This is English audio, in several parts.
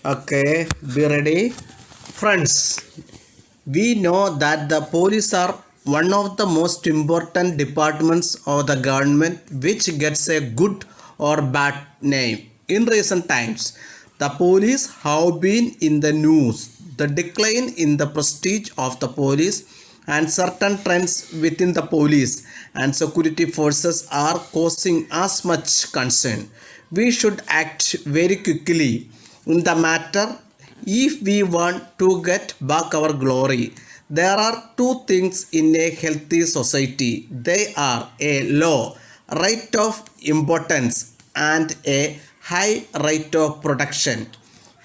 Okay, be ready. Friends, we know that the police are one of the most important departments of the government which gets a good or bad name. In recent times, the police have been in the news. The decline in the prestige of the police and certain trends within the police and security forces are causing us much concern. We should act very quickly in the matter if we want to get back our glory. There are two things in a healthy society. They are a low rate of importance and a high rate of production.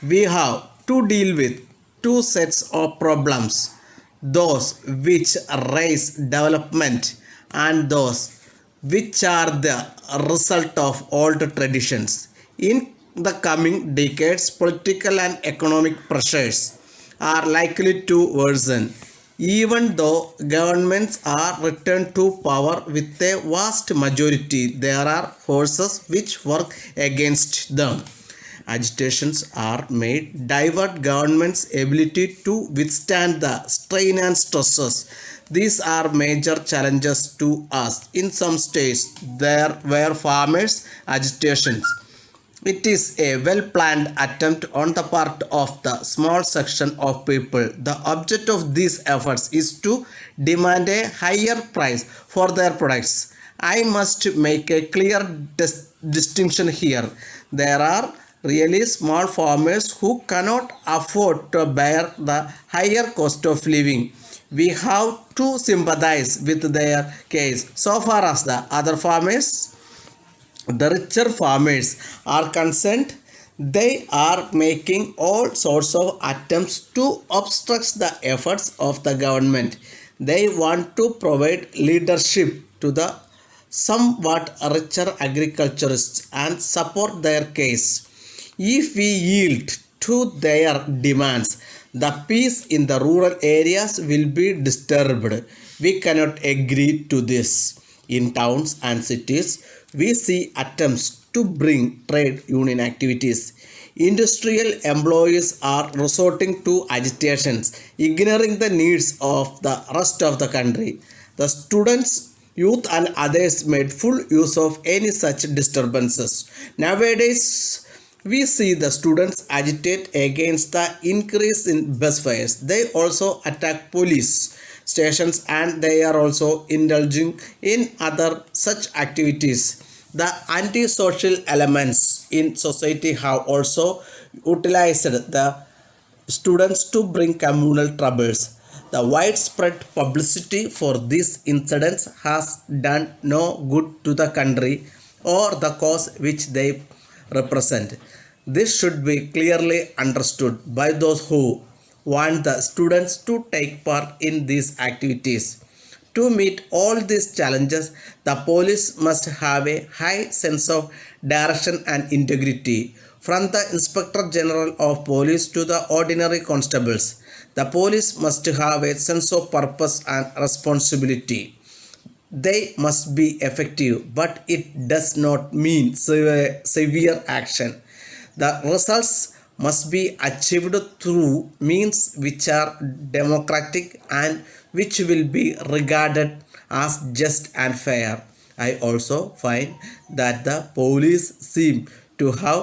We have to deal with two sets of problems, those which raise development and those which are the result of old traditions. In the coming decades, political and economic pressures are likely to worsen. Even though governments are returned to power with a vast majority, there are forces which work against them. Agitations are made divert government's ability to withstand the strain and stresses. These are major challenges to us. In some states, there were farmers' agitations. It is a well-planned attempt on the part of the small section of people. The object of these efforts is to demand a higher price for their products. I must make a clear distinction here. There are really small farmers who cannot afford to bear the higher cost of living. We have to sympathize with their case. So far as the other farmers, the richer farmers are concerned, they are making all sorts of attempts to obstruct the efforts of the government. They want to provide leadership to the somewhat richer agriculturists and support their case. If we yield to their demands, the peace in the rural areas will be disturbed. We cannot agree to this. In towns and cities, we see attempts to bring trade union activities. Industrial employees are resorting to agitations, ignoring the needs of the rest of the country. The students, youth, and others made full use of any such disturbances. Nowadays, we see the students agitate against the increase in bus fares. They also attack police stations and they are also indulging in other such activities. The antisocial elements in society have also utilized the students to bring communal troubles. The widespread publicity for these incidents has done no good to the country or the cause which they represent. This should be clearly understood by those who want the students to take part in these activities. To meet all these challenges, the police must have a high sense of direction and integrity. From the Inspector General of Police to the ordinary constables, the police must have a sense of purpose and responsibility. They must be effective, but it does not mean severe action. The results must be achieved through means which are democratic and which will be regarded as just and fair. I also find that the police seem to have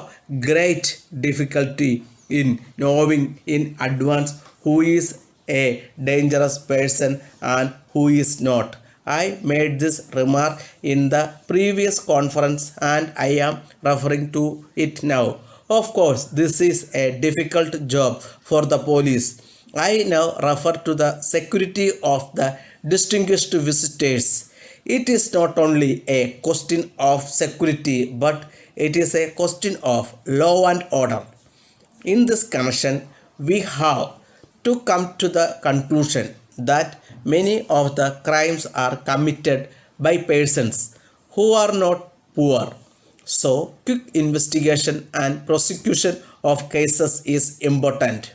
great difficulty in knowing in advance who is a dangerous person and who is not. I made this remark in the previous conference and I am referring to it now. Of course, this is a difficult job for the police. I now refer to the security of the distinguished visitors. It is not only a question of security, but it is a question of law and order. In this connection, we have to come to the conclusion that many of the crimes are committed by persons who are not poor. So, quick investigation and prosecution of cases is important.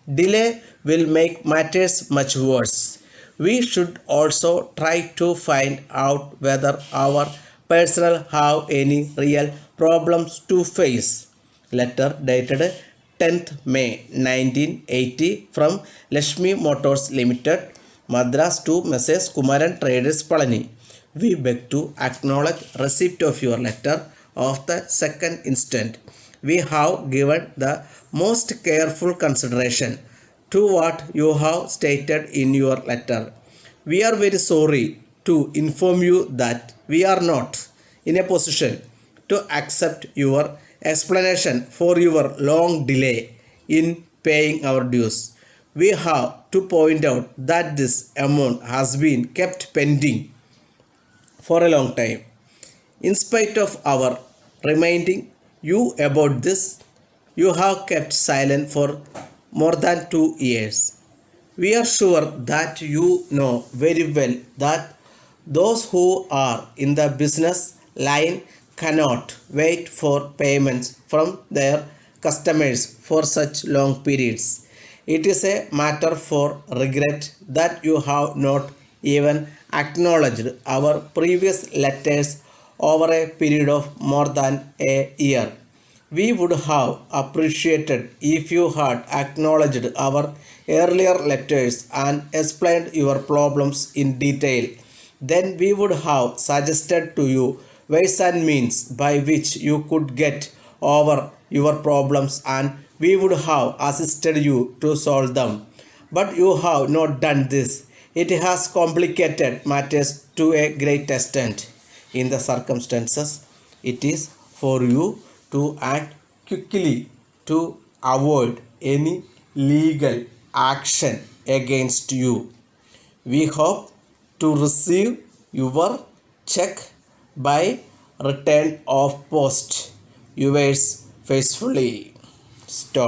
Delay will make matters much worse. We should also try to find out whether our personnel have any real problems to face. Letter dated 10th May 1980 from Lakshmi Motors Limited, Madras to Messrs. Kumaran Traders Palani. We beg to acknowledge receipt of your letter of the second instant. We have given the most careful consideration to what you have stated in your letter. We are very sorry to inform you that we are not in a position to accept your explanation for your long delay in paying our dues. We have to point out that this amount has been kept pending for a long time. In spite of our reminding you about this, you have kept silent for more than 2 years. We are sure that you know very well that those who are in the business line cannot wait for payments from their customers for such long periods. It is a matter for regret that you have not even acknowledged our previous letters over a period of more than a year. We would have appreciated if you had acknowledged our earlier letters and explained your problems in detail. Then we would have suggested to you ways and means by which you could get over your problems, and we would have assisted you to solve them. But you have not done this. It has complicated matters to a great extent. In the circumstances, it is for you to act quickly to avoid any legal action against you. We hope to receive your check by return of post. Yours faithfully. Stop.